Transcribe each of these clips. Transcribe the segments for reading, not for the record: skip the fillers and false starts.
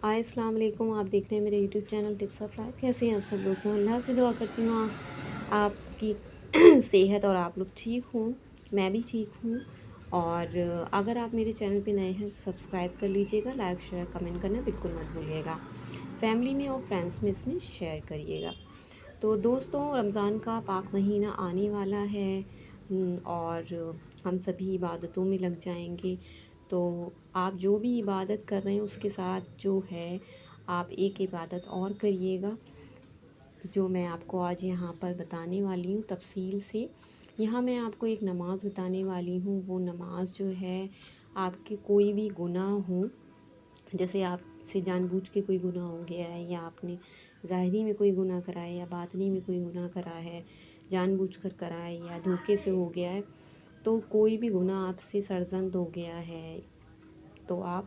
السلام علیکم، آپ دیکھ رہے ہیں میرے YouTube channel tips of life. کیسے ہیں آپ سب دوستوں؟ اللہ سے دعا کرتی ہوں آپ کی صحت اور آپ لوگ ٹھیک ہوں، میں بھی ٹھیک ہوں۔ اور اگر آپ میرے چینل پہ نئے ہیں تو سبسکرائب کر لیجئے گا، لائک شیئر کمنٹ کرنا بالکل مت بھولیے گا، فیملی میں اور فرینڈس میں اس میں شیئر کریے گا۔ تو دوستوں، رمضان کا پاک مہینہ آنے والا ہے اور ہم سبھی عبادتوں میں لگ جائیں گے۔ تو آپ جو بھی عبادت کر رہے ہیں اس کے ساتھ جو ہے آپ ایک عبادت اور کریے گا، جو میں آپ کو آج یہاں پر بتانے والی ہوں تفصیل سے۔ یہاں میں آپ کو ایک نماز بتانے والی ہوں، وہ نماز جو ہے آپ کے کوئی بھی گناہ ہوں، جیسے آپ سے جان بوجھ کے کوئی گناہ ہو گیا ہے، یا آپ نے ظاہری میں کوئی گناہ کرا ہے یا باطنی میں کوئی گناہ کرا ہے، جان بوجھ کر کرا ہے یا دھوکے سے ہو گیا ہے، تو کوئی بھی گناہ آپ سے سرزد ہو گیا ہے تو آپ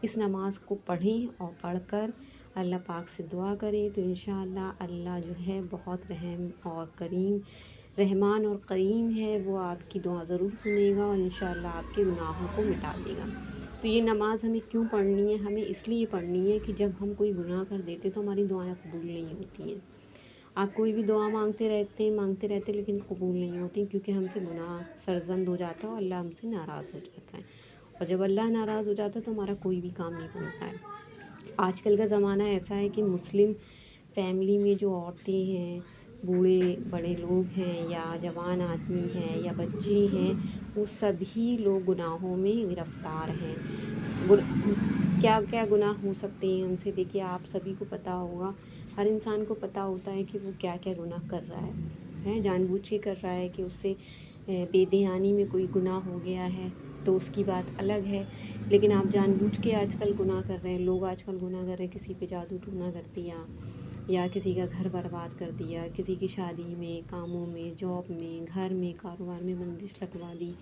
اس نماز کو پڑھیں، اور پڑھ کر اللہ پاک سے دعا کریں تو انشاءاللہ اللہ جو ہے بہت رحم اور کریم، رحمان اور کریم ہے، وہ آپ کی دعا ضرور سنے گا اور انشاءاللہ آپ کے گناہوں کو مٹا دے گا۔ تو یہ نماز ہمیں کیوں پڑھنی ہے؟ ہمیں اس لیے پڑھنی ہے کہ جب ہم کوئی گناہ کر دیتے تو ہماری دعائیں قبول نہیں ہوتی ہیں۔ آپ کوئی بھی دعا مانگتے رہتے لیکن قبول نہیں ہوتی، کیونکہ ہم سے گناہ سرزد ہو جاتا ہے اور اللہ ہم سے ناراض ہو جاتا ہے، اور جب اللہ ناراض ہو جاتا ہے تو ہمارا کوئی بھی کام نہیں بنتا ہے۔ آج کل کا زمانہ ایسا ہے کہ مسلم فیملی میں جو عورتیں ہیں، بوڑھے بڑے لوگ ہیں، یا جوان آدمی ہیں یا بچے ہیں، وہ سبھی لوگ گناہوں میں گرفتار ہیں۔ کیا کیا گناہ ہو سکتے ہیں ان سے؟ دیکھیے، آپ سبھی کو پتہ ہوگا، ہر انسان کو پتہ ہوتا ہے کہ وہ کیا کیا گناہ کر رہا ہے، جان بوجھ کے کر رہا ہے کہ اس سے بے دھیانی میں کوئی گناہ ہو گیا ہے تو اس کی بات الگ ہے، لیکن آپ جان بوجھ کے آج کل گناہ کر رہے ہیں۔ لوگ آج کل گناہ کر رہے ہیں، کسی پہ جادو ٹونا کر دیا، یا کسی کا گھر برباد کر دیا، کسی کی شادی میں، کاموں میں، جاب میں، گھر میں، کاروبار میں بندش لگوا دی،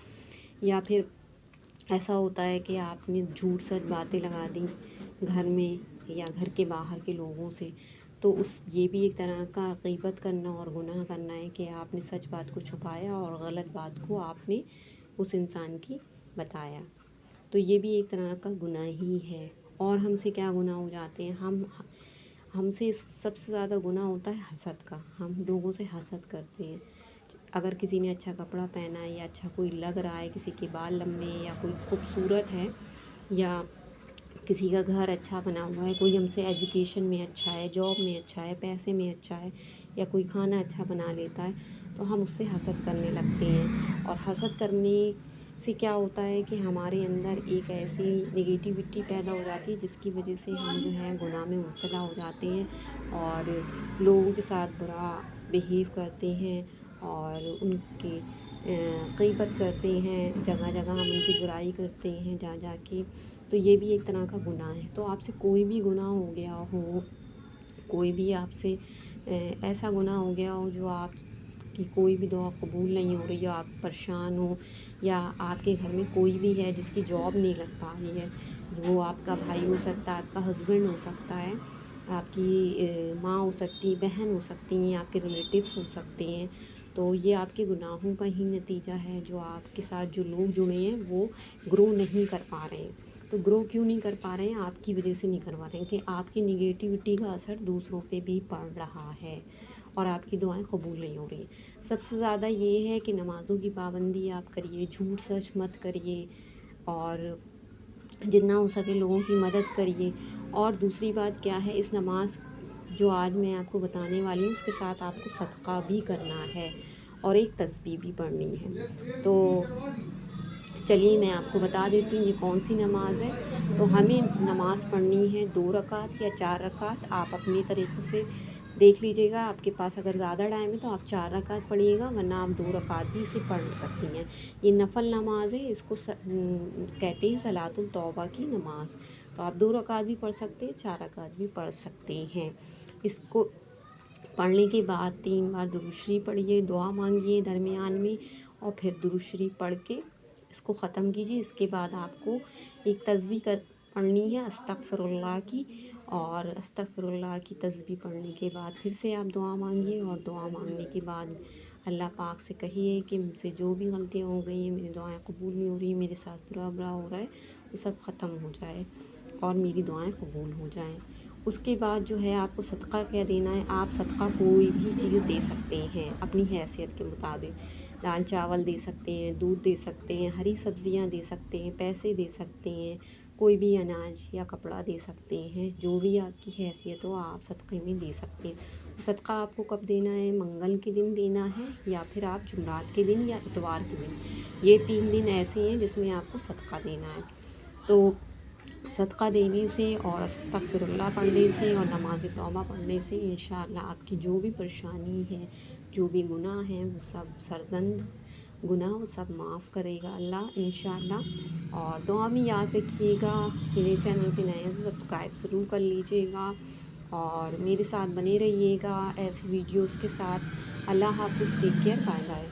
یا پھر ایسا ہوتا ہے کہ آپ نے جھوٹ سچ باتیں لگا دیں گھر میں یا گھر کے باہر کے لوگوں سے، تو یہ بھی ایک طرح کا غیبت کرنا اور گناہ کرنا ہے کہ آپ نے سچ بات کو چھپایا اور غلط بات کو آپ نے اس انسان کی بتایا، تو یہ بھی ایک طرح کا گناہ ہی ہے۔ اور ہم سے کیا گناہ ہو جاتے ہیں؟ ہم سے سب سے زیادہ گناہ ہوتا ہے حسد کا، ہم لوگوں سے حسد کرتے ہیں۔ اگر کسی نے اچھا کپڑا پہنا ہے یا اچھا کوئی لگ رہا ہے، کسی کے بال لمبے ہیں یا کوئی خوبصورت ہے، یا کسی کا گھر اچھا بنا ہوا ہے، کوئی ہم سے ایجوکیشن میں اچھا ہے، جاب میں اچھا ہے، پیسے میں اچھا ہے، یا کوئی کھانا اچھا بنا لیتا ہے، تو ہم اس سے حسد کرنے لگتے ہیں۔ اور حسد کرنے سے کیا ہوتا ہے کہ ہمارے اندر ایک ایسی نگیٹیوٹی پیدا ہو جاتی ہے جس کی وجہ سے ہم جو ہے گناہ میں مبتلا ہو جاتے ہیں، اور لوگوں کے ساتھ برا بیہیو کرتے ہیں، اور ان کی غیبت کرتے ہیں، جگہ جگہ ہم ان کی برائی کرتے ہیں جا جا کے، تو یہ بھی ایک طرح کا گناہ ہے۔ تو آپ سے کوئی بھی گناہ ہو گیا ہو، کوئی بھی آپ سے ایسا گناہ ہو گیا ہو جو آپ کی کوئی بھی دعا قبول نہیں ہو رہی ہو، آپ پریشان ہو، یا آپ کے گھر میں کوئی بھی ہے جس کی جاب نہیں لگ پا رہی ہے، وہ آپ کا بھائی ہو سکتا ہے، آپ کا ہسبینڈ ہو سکتا ہے، آپ کی ماں ہو سکتی، بہن ہو سکتی ہیں، آپ کے ریلیٹیوس ہو سکتے ہیں، تو یہ آپ کے گناہوں کا ہی نتیجہ ہے، جو آپ کے ساتھ جو لوگ جڑے ہیں وہ گرو نہیں کر پا رہے ہیں۔ تو گرو کیوں نہیں کر پا رہے ہیں؟ آپ کی وجہ سے نہیں کر پا رہے ہیں کہ آپ کی نگیٹیوٹی کا اثر دوسروں پہ بھی پڑ رہا ہے اور آپ کی دعائیں قبول نہیں ہو رہی ہیں۔ سب سے زیادہ یہ ہے کہ نمازوں کی پابندی آپ کریے، جھوٹ سچ مت کریے، اور جتنا ہو سکے لوگوں کی مدد کریے۔ اور دوسری بات کیا ہے، اس نماز جو آج میں آپ کو بتانے والی ہوں اس کے ساتھ آپ کو صدقہ بھی کرنا ہے اور ایک تسبیح بھی پڑھنی ہے۔ تو چلیے میں آپ کو بتا دیتی ہوں یہ کون سی نماز ہے۔ تو ہمیں نماز پڑھنی ہے 2 رکعت یا 4 رکعت، آپ اپنے طریقے سے دیکھ لیجیے گا، آپ کے پاس اگر زیادہ ٹائم ہے تو آپ 4 رکعت پڑھیے گا، ورنہ آپ 2 رکعت بھی اسے پڑھ سکتی ہیں۔ یہ نفل نماز ہے، اس کو کہتے ہیں صلاۃ التوبہ کی نماز، تو آپ 2 رکعت بھی پڑھ سکتے ہیں، 4 رکعت بھی پڑھ سکتے ہیں۔ اس کو پڑھنے کے بعد 3 بار درود شریف پڑھیے، دعا مانگیے درمیان میں، اور پھر درود شریف پڑھ کے اس کو ختم کیجیے۔ اس کے بعد آپ کو ایک تسبیح پڑھنی ہے استغفر اللہ کی، اور استغفر اللہ کی تسبیح پڑھنے کے بعد پھر سے آپ دعا مانگیے، اور دعا مانگنے کے بعد اللہ پاک سے کہیے کہ مجھ سے جو بھی غلطیاں ہو گئی ہیں، میری دعائیں قبول نہیں ہو رہی ہیں، میرے ساتھ برا ہو رہا ہے، وہ سب ختم ہو جائے، اور میری دعائیں قبول ہو جائیں۔ اس کے بعد جو ہے آپ کو صدقہ کیا دینا ہے، آپ صدقہ کوئی بھی چیز دے سکتے ہیں اپنی حیثیت کے مطابق، دال چاول دے سکتے ہیں، دودھ دے سکتے ہیں، ہری سبزیاں دے سکتے ہیں، پیسے دے سکتے ہیں، کوئی بھی اناج یا کپڑا دے سکتے ہیں، جو بھی آپ کی حیثیت ہو آپ صدقے میں دے سکتے ہیں۔ صدقہ آپ کو کب دینا ہے، منگل کے دن دینا ہے یا پھر آپ جمعرات کے دن یا اتوار کے دن، یہ 3 دن ایسے ہیں جس میں آپ کو صدقہ دینا ہے۔ تو صدقہ دینے سے اور استغفر اللہ پڑھنے سے اور نماز توبہ پڑھنے سے انشاءاللہ آپ کی جو بھی پریشانی ہے، جو بھی گناہ ہیں، وہ سب سرزند گناہ وہ سب معاف کرے گا اللہ انشاءاللہ۔ اور دعا میں یاد رکھیے گا، میرے چینل پہ نئے ہیں تو سبسکرائب ضرور کر لیجیے گا اور میرے ساتھ بنے رہیے گا ایسی ویڈیوز کے ساتھ۔ اللہ حافظ، ٹیک کیئر، بائے بائے۔